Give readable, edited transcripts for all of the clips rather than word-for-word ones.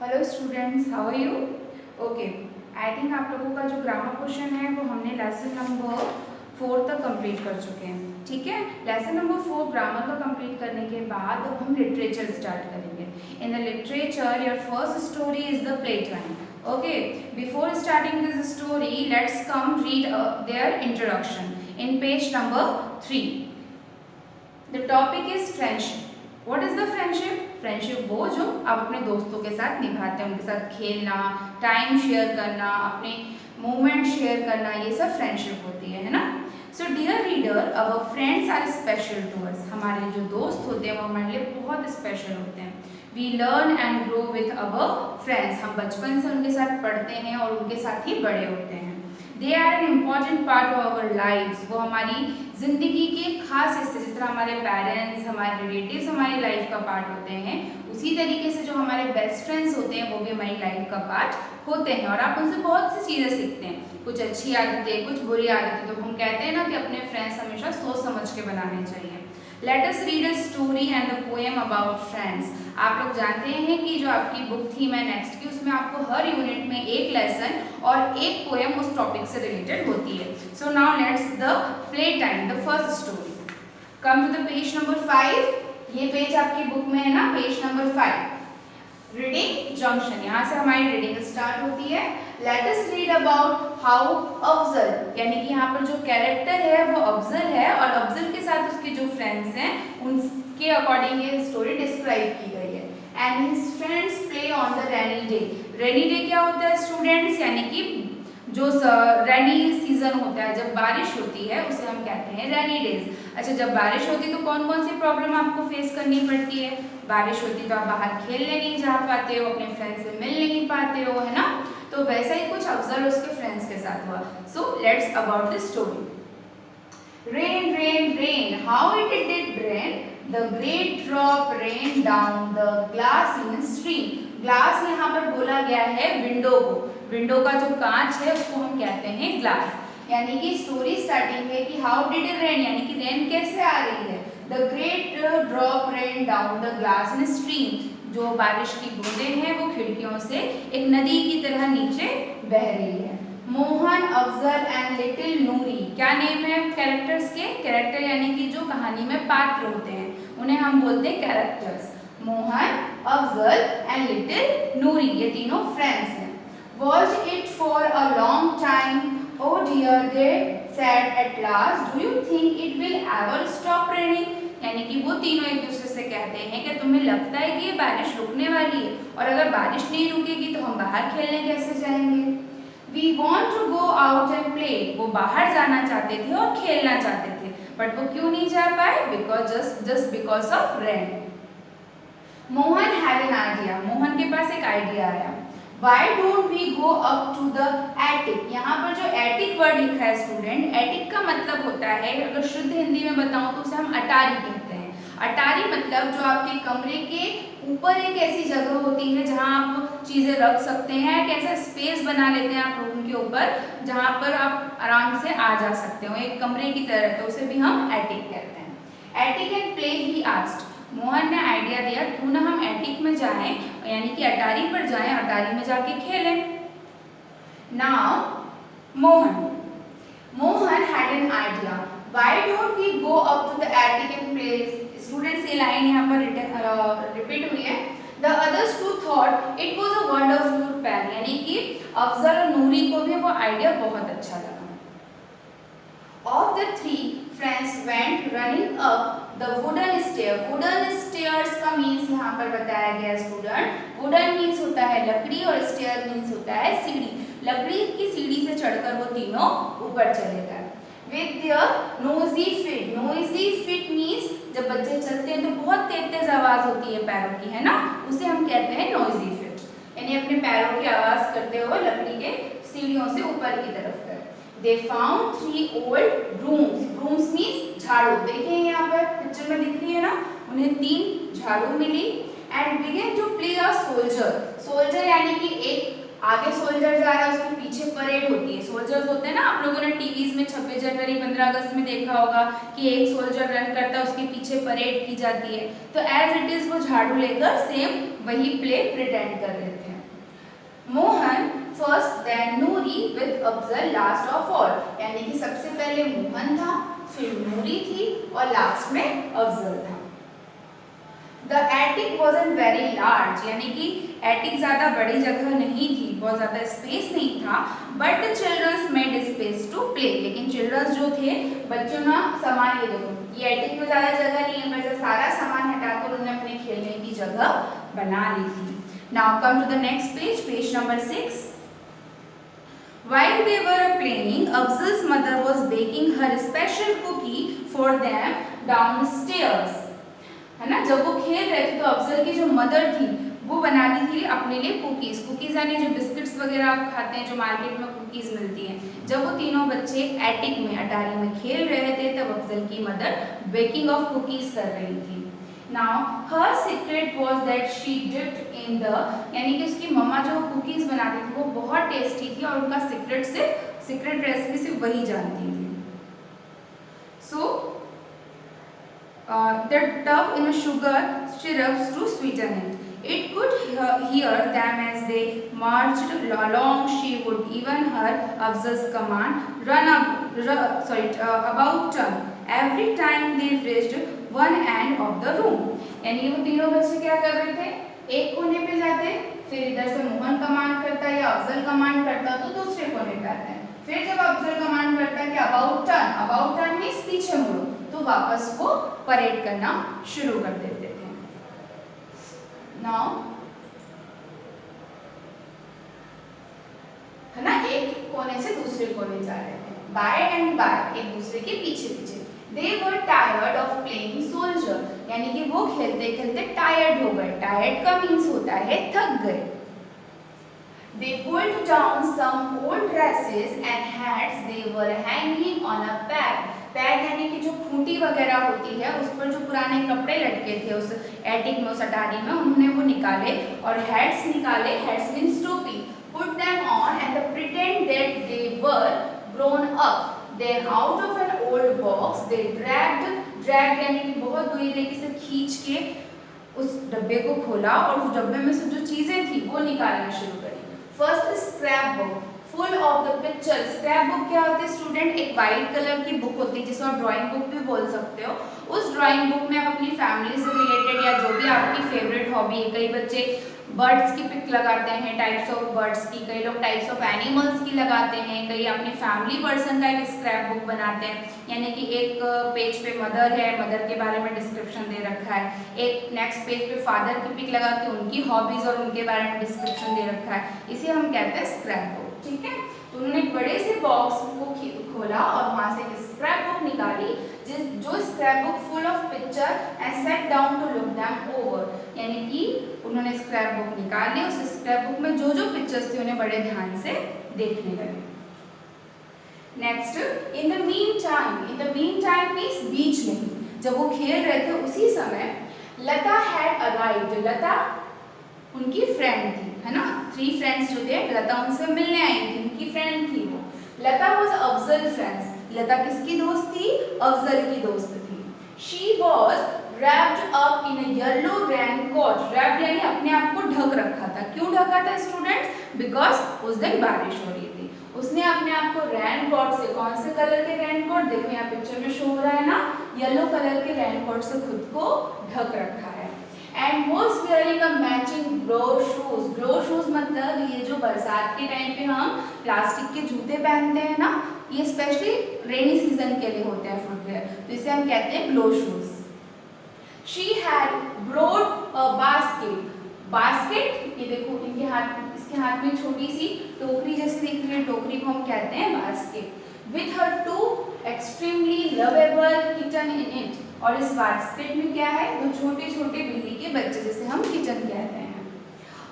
Hello students, how are you? Okay, I think आप लोगों का जो ग्रामर क्वेश्चन है वो हमने लेसन नंबर 4 तक कंप्लीट कर चुके हैं। ठीक है, लेसन नंबर 4 ग्रामर का कंप्लीट करने के बाद अब हम लिटरेचर स्टार्ट करेंगे। In the literature your first story is the play time. Okay, before starting this story let's come read their introduction in page number 3। The topic is friendship. What is the friendship? Friendship वो जो आप अपने दोस्तों के साथ निभाते हैं, उनके साथ खेलना, टाइम शेयर करना, अपने मोमेंट शेयर करना, ये सब फ्रेंडशिप होती है ना। So dear reader, our friends are special to us. हमारे जो दोस्त होते हैं वो हमारे लिए बहुत स्पेशल होते हैं। We learn and grow with our friends. हम बचपन से उनके साथ पढ़ते हैं और उनके साथ ही बड़े होते हैं। They are an important part of our life. वो हमारी जिंदगी के खास हिस्से, जिस तरह हमारे पेरेंट्स, हमारे रिलेटिव्स हमारी लाइफ का पार्ट होते हैं, उसी तरीके से जो हमारे बेस्ट फ्रेंड्स होते हैं वो भी हमारी लाइफ का पार्ट होते हैं। और आप उनसे बहुत सी चीज़ें सीखते हैं, कुछ अच्छी आदतें, कुछ बुरी आदतें। तो हम कहते हैं ना कि अपने फ्रेंड्स हमेशा सोच समझ के बनाने चाहिए। Let us read a story and the poem about friends. आप लोग जानते हैं कि जो आपकी बुक थी मैं नेक्स्ट की, उसमें आपको हर यूनिट में एक लेसन और एक पोएम उस टॉपिक से रिलेटेड होती है। So now let's the play time, the first story. Come to the page number 5। ये पेज आपकी बुक में है ना, पेज नंबर 5। रीडिंग जंक्शन, यहाँ से हमारी रीडिंग स्टार्ट होती है। Let us read about how Afzal, यानी कि यहाँ पर जो कैरेक्टर है वो अफजल है और अफजल के साथ उसके जो फ्रेंड्स हैं उनके अकॉर्डिंग ये स्टोरी डिस्क्राइब की गई है। And his friends play on the rainy day. Rainy day क्या होता है स्टूडेंट्स? यानी कि जो रेनी सीजन होता है, जब बारिश होती है उसे हम कहते हैं रेनी डेज। अच्छा, जब बारिश होती है तो कौन कौन सी प्रॉब्लम आपको फेस करनी पड़ती है? बारिश होती तो आप बाहर खेलने नहीं जा पाते हो, अपने फ्रेंड्स से मिल नहीं पाते हो, है ना। तो वैसा ही कुछ अफजल उसके फ्रेंड्स के साथ हुआ। So let's about the story. Rain, rain, rain, how it did rain. The great drop rained down the glass in a stream. Glass यहाँ पर बोला गया है विंडो को। विंडो का जो कांच है उसको हम कहते हैं ग्लास। यानी कि स्टोरी स्टार्टिंग है कि हाउ डिड इट रेन, यानी कि रेन कैसे आ रही है। The great drop rain down the glass in stream. जो बारिश की बूंदें हैं वो खिड़कियों से एक नदी की तरह नीचे बह रही है। मोहन, अफजल एंड लिटिल नूरी। क्या नेम है कैरेक्टर्स के? कैरेक्टर यानी कि जो कहानी में पात्र होते हैं उन्हें हम बोलते हैं characters. Mohan, Afzal and little Noori, ये तीनों फ्रेंड्स हैं। Watch it for a long time, oh dear they said at last, do you think it will ever stop raining. यानी कि वो तीनों एक दूसरे से कहते हैं कि तुम्हें लगता है कि ये बारिश रुकने वाली है, और अगर बारिश नहीं रुकेगी तो हम बाहर खेलने कैसे जाएंगे। We want to go out and play. वो बाहर जाना चाहते थे और खेलना चाहते थे, बट वो क्यों नहीं जा पाए? just because of rain. Mohan had an idea. Mohan के पास एक आइडिया आया। Why don't we go up to the attic? यहाँ पर जो attic वर्ड लिखा है स्टूडेंट, attic का मतलब होता है, अगर शुद्ध हिंदी में बताऊं तो उसे हम अटारी कहते हैं। अटारी मतलब जो आपके कमरे के ऊपर एक ऐसी जगह होती है जहां आप चीजें रख सकते हैं, एक ऐसा स्पेस बना लेते हैं आप रूम के ऊपर जहां पर आप आराम से आ जा सकते हो, एक कमरे की तरह, तो उसे भी हम एटिक कहते हैं। Attic and play he asked. Mohan ने आइडिया दिया, क्यों ना हम एटिक में जाएं, यानी कि अटारी पर जाएं, अटारी में जाके खेलें। Now Mohan had an idea, why don't we go up to the attic and play. Students ये लाइन यहाँ पर रिपीट हुई है। The others too thought it was a wonderful plan, यानी कि अफजल और नूरी को भी वो आइडिया बहुत अच्छा लगा। Of the three friends went running up the wooden stair. Wooden stairs का मीन्स यहाँ पर बताया गया स्टूडेंट। वुडन मीन्स होता है लकड़ी और स्टेयर मीन्स होता है सीढ़ी। लकड़ी की सीढ़ी से चढ़कर वो तीनों ऊपर चले गए। With their noisy feet. Noisy feet means जब बच्चे चलते हैं तो बहुत तेज तेज आवाज होती है पैरों की, है ना, उसे हम कहते हैं नॉइजी फिट। यानी अपने पैरों की आवाज करते हुए लकड़ी के सीढ़ियों से ऊपर की तरफ गए। They found 3 old brooms. Brooms means झाड़ू। देखिए यहाँ पर पिक्चर में दिख रही है ना, उन्हें 3 झाड़ू मिली। And began to play a soldier. Soldier यानी कि एक आगे सोल्जर जा रहा है, उसके पीछे परेड होती है। सोल्जर्स होते हैं ना, आप लोगों ने टीवीज में 26 जनवरी 15 अगस्त में देखा होगा कि एक सोल्जर रन करता है, उसके पीछे परेड की जाती है। तो एज इट इज वो झाड़ू लेकर सेम वही प्ले प्रिटेंड कर रहे थे। Mohan first, then Noori with Afzal last of all, यानी कि सबसे पहले मोहन था, फिर नूरी थी और लास्ट में अफजल था। The attic wasn't very large, यानी कि एटिक ज़्यादा बड़ी जगह नहीं थी, बहुत ज़्यादा स्पेस नहीं था, but the childrens made space to play, लेकिन चिल्ड्रंस जो थे, बच्चों ना सामान, ये देखो ये एटिक में ज़्यादा जगह नहीं है, वैसे सारा सामान हटाकर उन्होंने अपने खेलने की जगह बना ली थी। Now come to the next page, page number 6। While they were playing, Afzal's mother was baking her special cookie for them downstairs. है ना, जब वो खेल रहे थे तो अफजल की जो मदर थी वो बना दी थी अपने लिए कुकीज़। कुकीज़ यानी जो बिस्किट्स वगैरह आप खाते हैं, जो मार्केट में कुकीज़ मिलती हैं। जब वो तीनों बच्चे एटिक में, अटारी में खेल रहे थे, तब अफजल की मदर बेकिंग ऑफ कुकीज़ कर रही थी। Now her secret was that she dipped in the, यानी कि उसकी मम्मा जो कुकीज़ बनाती थी वो बहुत टेस्टी थी और उनका सीक्रेट रेसिपी सिर्फ वही जानती थी। सो the tub in a sugar syrups to sweeten it. It could hear them as they marched along. She would even hear Afzal's command, about turn, every time they reached one end of the room. यानी वो तीनों बच्चे क्या कर रहे थे, एक कोने पे जाते, फिर इधर से मोहन कमांड करता है या अफजल कमांड करता तो दूसरे कोने पे आते हैं, फिर जब अफजल कमांड करता है कि अबाउट टर्न मींस पीछे मुड़ो, तो वापस वो परेड करना शुरू कर देते थे। नाउ है ना, एक कोने से दूसरे कोने जा रहे थे, बाय एंड बाय, एक दूसरे के पीछे पीछे। They were tired of playing soldier, यानी कि वो खेलते खेलते टायर्ड हो गए। टायर्ड का मीन्स होता है थक गए। They pulled down some old dresses and hats they were hanging on a peg. Peg यानी कि जो खूंटी वगैरह होती है, उस पर जो पुराने कपड़े लटके थे उस एटिक में, उस अटारी में, उन्होंने वो निकाले और हैट्स निकाले, हैट्स मीन्स टोपी, put them on and pretend that they were grown up. Then out of an old box they dragged यानी कि बहुत बुरी तरीके से खींच के उस डब्बे को खोला और उस डब्बे में से जो चीजें थी वो निकालना शुरू करी। First scrap book full of the picture. Scrap book क्या होती है स्टूडेंट, एक वाइट कलर की बुक होती है जिसे आप ड्राइंग बुक भी बोल सकते हो। उस ड्राइंग बुक में आप अपनी फैमिली से रिलेटेड या जो भी आपकी फेवरेट हॉबी है, कई बच्चे बर्ड्स की पिक लगाते हैं, टाइप्स ऑफ बर्ड्स की, कई लोग टाइप्स ऑफ एनिमल्स की लगाते हैं, कई अपनी फैमिली पर्सन का एक स्क्रैप बुक बनाते हैं, यानी कि एक पेज पे मदर है, मदर के बारे में डिस्क्रिप्शन दे रखा है, एक नेक्स्ट पेज पे फादर की पिक लगा के उनकी हॉबीज और उनके बारे में डिस्क्रिप्शन दे रखा है, इसे हम कहते हैं स्क्रैप बुक। ठीक है, तो उन्होंने एक बड़े से बॉक्स को खोला और वहां से एक स्क्रैप बुक निकाली, जो scrapbook full of picture and set down to look them over, यानी कि उन्होंने स्क्रैप बुक निकाली, उस स्क्रैप बुक में जो जो पिक्चर्स थे उन्हें बड़े ध्यान से देखने लगे। Next, in the mean time means बीच में, जब वो खेल रहे थे उसी समय लता हैड अराइव्ड। लता उनकी फ्रेंड थी, है ना, 3 फ्रेंड्स जो थे, लता उनसे मिलने आई थी, उनकी फ्रेंड थी वो। लता वाज अफजल फ्रेंड्स। लता किसकी दोस्त थी? अफजल की दोस्त थी। She was wrapped up in a yellow raincoat. wrapped यानी अपने आप को ढक रखा था। क्यों ढका था स्टूडेंट्स? बिकॉज उस दिन बारिश हो रही थी। उसने अपने आप को रेनकोट से, कौन से कलर के रेनकोट, देखो यहाँ पिक्चर में शो हो रहा है ना, येलो कलर के रेनकोट से खुद को ढक रखा है। And was wearing a matching blow shoes. blow shoes मतलब ये जो बरसात के टाइम पे हम प्लास्टिक के जूते पहनते हैं ना, ये स्पेशली रेनी सीजन के लिए होते हैं फुटवेयर, तो इसे हम कहते हैं blow shoes. She had brought a basket. Basket, ये देखो इनके हाथ, इसके हाथ में छोटी सी टोकरी जैसी दिख रही है, टोकरी को हम कहते हैं basket. With her 2 extremely lovable kitten in it. और इस बास्केट में क्या है? 2 छोटे छोटे बिल्ली के बच्चे, जिसे हम किचन कहते हैं।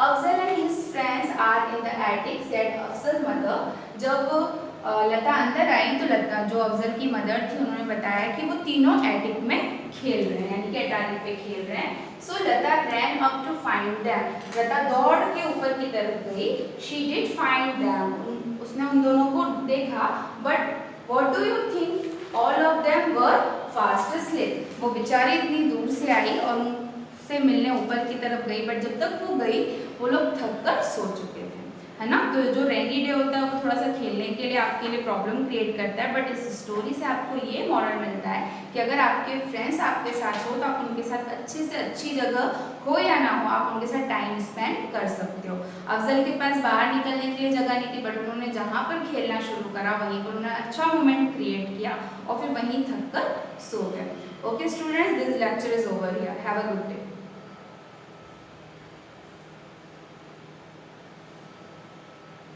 Afzal and his friends are in the attic, said Afzal's mother. जब लता अंदर आई तो लता, जो अफजल की मदर थी, उन्होंने बताया कि वो तीनों एटिक में खेल रहे हैं, यानी कि अटारी पे खेल रहे हैं। सो लता रैन अप टू फाइंड देम, लता दौड़ के ऊपर की तरफ गई। शी डिड फाइंड देम, उसने उन दोनों को देखा। But what do you think, all of them were fast asleep। वो बेचारी इतनी दूर से आई और उनसे मिलने ऊपर की तरफ गई, बट जब तक वो गई वो लोग थक कर सो चुके थे, है ना। तो जो रेनी डे होता है वो थोड़ा सा खेलने के लिए आपके लिए प्रॉब्लम क्रिएट करता है, बट इस स्टोरी से आपको ये मॉरल मिलता है कि अगर आपके फ्रेंड्स आपके साथ हो तो आप उनके साथ अच्छे से अच्छी जगह हो या ना हो, आप उनके साथ टाइम स्पेंड कर सकते हो। अफजल के पास बाहर निकलने के लिए जगह नहीं थी, बट उन्होंने जहाँ पर खेलना शुरू करा वहीं पर उन्होंने अच्छा मोमेंट क्रिएट किया और फिर वहीं थक कर सो गए। Okay students, this lecture is over here, have a good day.